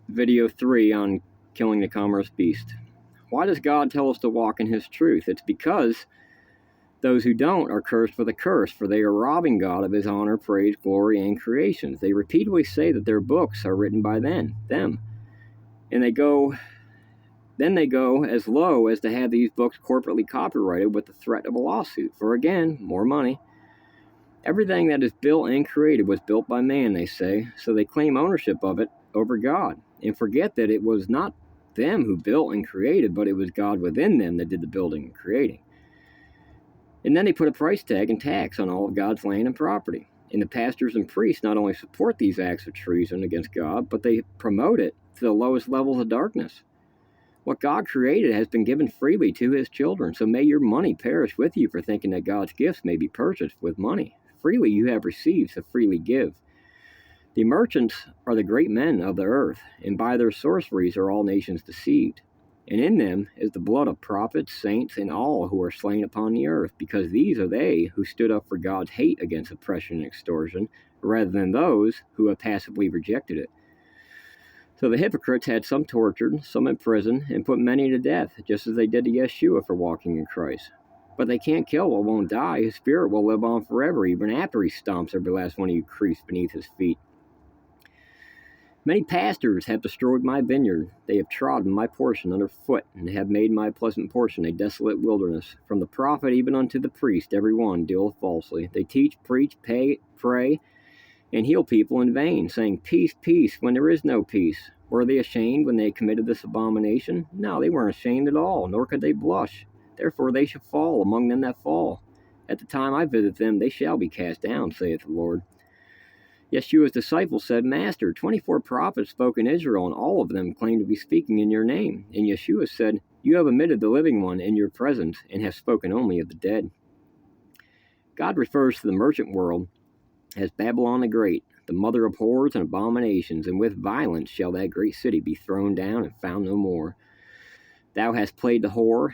Video 3 on killing the commerce beast. Why does God tell us to walk in his truth? It's because those who don't are cursed with a curse, for they are robbing God of his honor, praise, glory, and creations. They repeatedly say that their books are written by them. And they go as low as to have these books corporately copyrighted with the threat of a lawsuit. For again, more money. Everything that is built and created was built by man, they say, so they claim ownership of it over God, and forget that it was not them who built and created, but it was God within them that did the building and creating. And then they put a price tag and tax on all of God's land and property. And the pastors and priests not only support these acts of treason against God, but they promote it to the lowest levels of darkness. What God created has been given freely to his children, so may your money perish with you for thinking that God's gifts may be purchased with money. Freely you have received, so freely give. The merchants are the great men of the earth, and by their sorceries are all nations deceived. And in them is the blood of prophets, saints, and all who are slain upon the earth, because these are they who stood up for God's hate against oppression and extortion, rather than those who have passively rejected it. So the hypocrites had some tortured, some imprisoned, and put many to death, just as they did to Yeshua for walking in Christ. But they can't kill what won't die. His spirit will live on forever, even after he stomps every last one of you creeps beneath his feet. Many pastors have destroyed my vineyard. They have trodden my portion underfoot, and have made my pleasant portion a desolate wilderness. From the prophet even unto the priest, every one dealeth falsely. They teach, preach, pray, and heal people in vain, saying, Peace, peace, when there is no peace. Were they ashamed when they committed this abomination? No, they weren't ashamed at all, nor could they blush. Therefore they shall fall among them that fall. At the time I visit them, they shall be cast down, saith the Lord. Yeshua's disciples said, Master, 24 prophets spoke in Israel, and all of them claimed to be speaking in your name. And Yeshua said, You have omitted the living one in your presence, and have spoken only of the dead. God refers to the merchant world as Babylon the Great, the mother of whores and abominations, and with violence shall that great city be thrown down and found no more. Thou hast played the whore,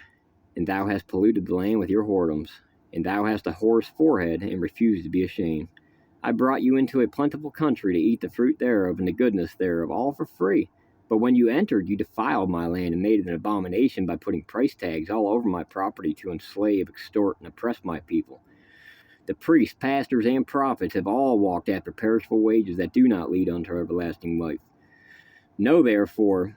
and thou hast polluted the land with your whoredoms, and thou hast a whore's forehead, and refused to be ashamed. I brought you into a plentiful country to eat the fruit thereof and the goodness thereof, all for free. But when you entered, you defiled my land and made it an abomination by putting price tags all over my property to enslave, extort, and oppress my people. The priests, pastors, and prophets have all walked after perishable wages that do not lead unto everlasting life. Know therefore,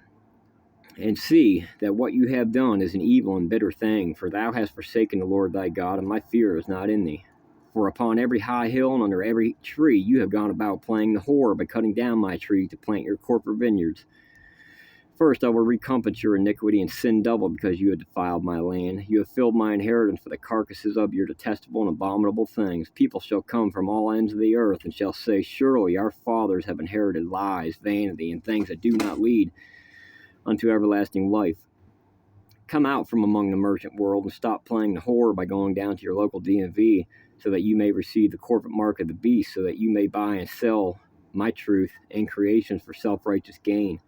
and see that what you have done is an evil and bitter thing, for thou hast forsaken the Lord thy God, and my fear is not in thee. For upon every high hill and under every tree you have gone about playing the whore by cutting down my trees to plant your corporate vineyards. First I will recompense your iniquity and sin double, because you have defiled my land. You have filled my inheritance for the carcasses of your detestable and abominable things. People shall come from all ends of the earth, and shall say, Surely our fathers have inherited lies, vanity, and things that do not lead unto everlasting life. Come out from among the merchant world and stop playing the whore by going down to your local DMV, so that you may receive the corporate mark of the beast, so that you may buy and sell my truth and creations for self-righteous gain.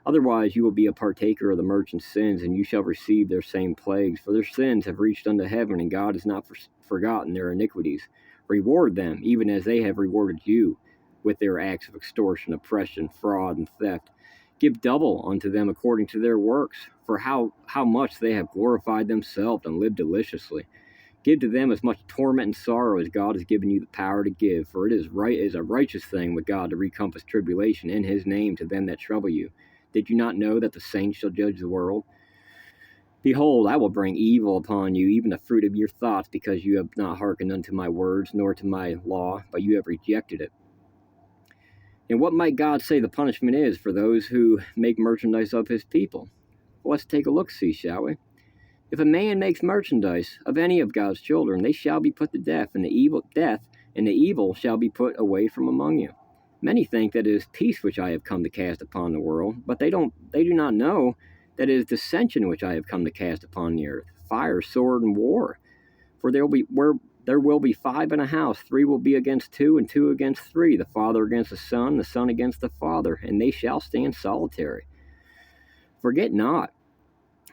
Otherwise you will be a partaker of the merchant's sins, and you shall receive their same plagues. For their sins have reached unto heaven, and God has not forgotten their iniquities. Reward them, even as they have rewarded you, with their acts of extortion, oppression, fraud, and theft. Give double unto them according to their works, for how much they have glorified themselves and lived deliciously. Give to them as much torment and sorrow as God has given you the power to give, for it is a righteous thing with God to recompense tribulation in his name to them that trouble you. Did you not know that the saints shall judge the world? Behold, I will bring evil upon you, even the fruit of your thoughts, because you have not hearkened unto my words, nor to my law, but you have rejected it. And what might God say the punishment is for those who make merchandise of his people? Well, let's take a look-see, shall we? If a man makes merchandise of any of God's children, they shall be put to death, and the evil shall be put away from among you. Many think that it is peace which I have come to cast upon the world, but they do not know that it is dissension which I have come to cast upon the earth, fire, sword, and war. For there will be 5 in a house, 3 will be against 2, and 2 against 3, the father against the son against the father, and they shall stand solitary. Forget not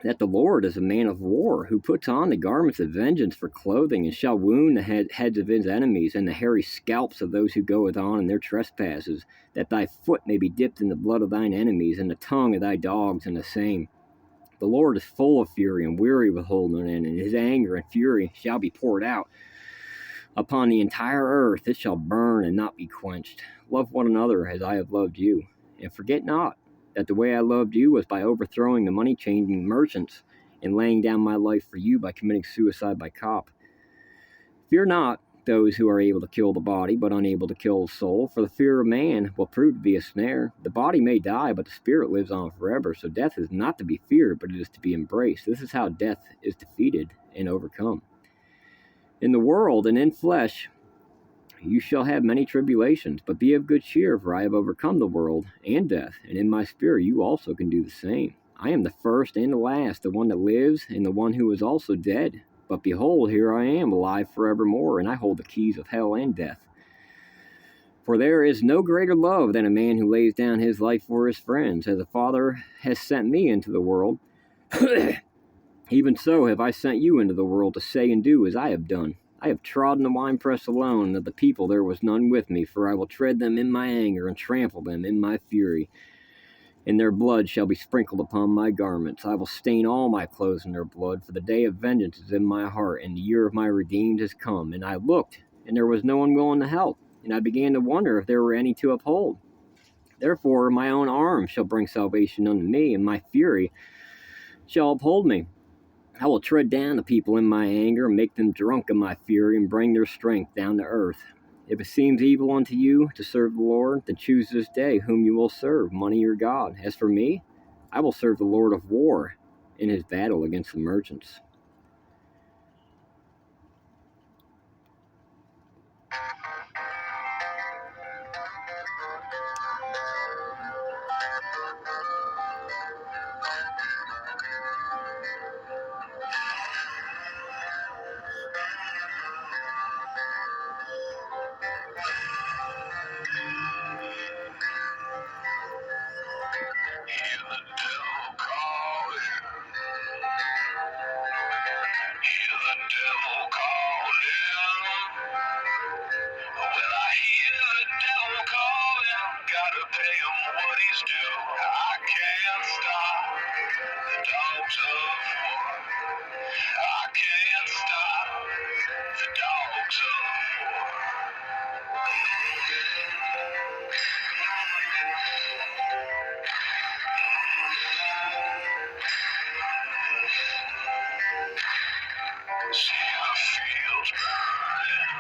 that the Lord is a man of war, who puts on the garments of vengeance for clothing, and shall wound the heads of his enemies, and the hairy scalps of those who goeth on in their trespasses, that thy foot may be dipped in the blood of thine enemies, and the tongue of thy dogs in the same. The Lord is full of fury, and weary with holding in, and his anger and fury shall be poured out upon the entire earth. It shall burn and not be quenched. Love one another as I have loved you, and forget not that the way I loved you was by overthrowing the money-changing merchants and laying down my life for you by committing suicide by cop. Fear not those who are able to kill the body, but unable to kill the soul, for the fear of man will prove to be a snare. The body may die, but the spirit lives on forever, so death is not to be feared, but it is to be embraced. This is how death is defeated and overcome. In the world and in flesh you shall have many tribulations, but be of good cheer, for I have overcome the world and death, and in my spirit you also can do the same. I am the first and the last, the one that lives, and the one who is also dead. But behold, here I am, alive forevermore, and I hold the keys of hell and death. For there is no greater love than a man who lays down his life for his friends. As the Father has sent me into the world, even so have I sent you into the world to say and do as I have done. I have trodden the winepress alone, and of the people there was none with me, for I will tread them in my anger and trample them in my fury. And their blood shall be sprinkled upon my garments. I will stain all my clothes in their blood, for the day of vengeance is in my heart, and the year of my redeemed has come. And I looked, and there was no one willing to help, and I began to wonder if there were any to uphold. Therefore my own arm shall bring salvation unto me, and my fury shall uphold me. I will tread down the people in my anger, and make them drunk in my fury, and bring their strength down to earth. If it seems evil unto you to serve the Lord, then choose this day whom you will serve, money or God. As for me, I will serve the Lord of war in his battle against the merchants. Hear the devil calling. Hear the devil calling. Well, I hear the devil calling. Gotta pay him what he's due. I can't stop the dogs of war. I can't stop the dogs of war. See the fields burning.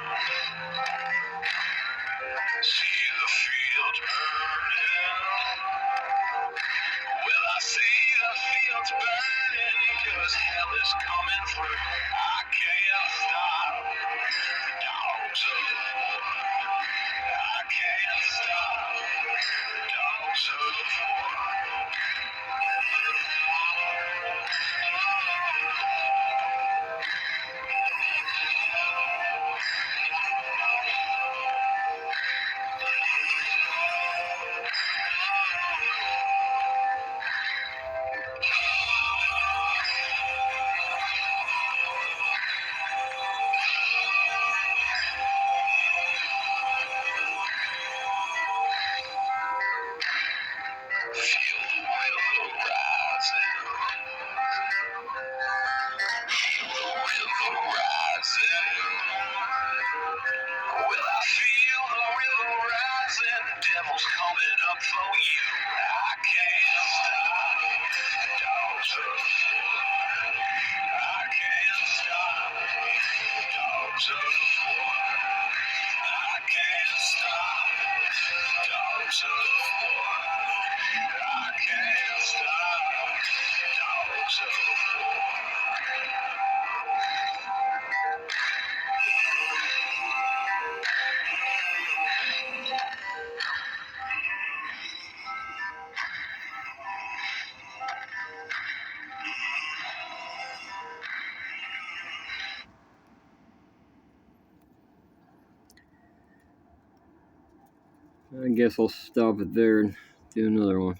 See the fields burning. Well, I see the fields burning because hell is coming through. I can't stop the dogs of war. I can't stop the dogs of war. Feel the river rising. Feel the river rising. Well, I feel the river rising. Devil's coming up for you. I can't stop the dogs of war. I can't stop the dogs of war. I can't stop the dogs of war. I can't stop the dogs of war. I guess I'll stop it there and do another one.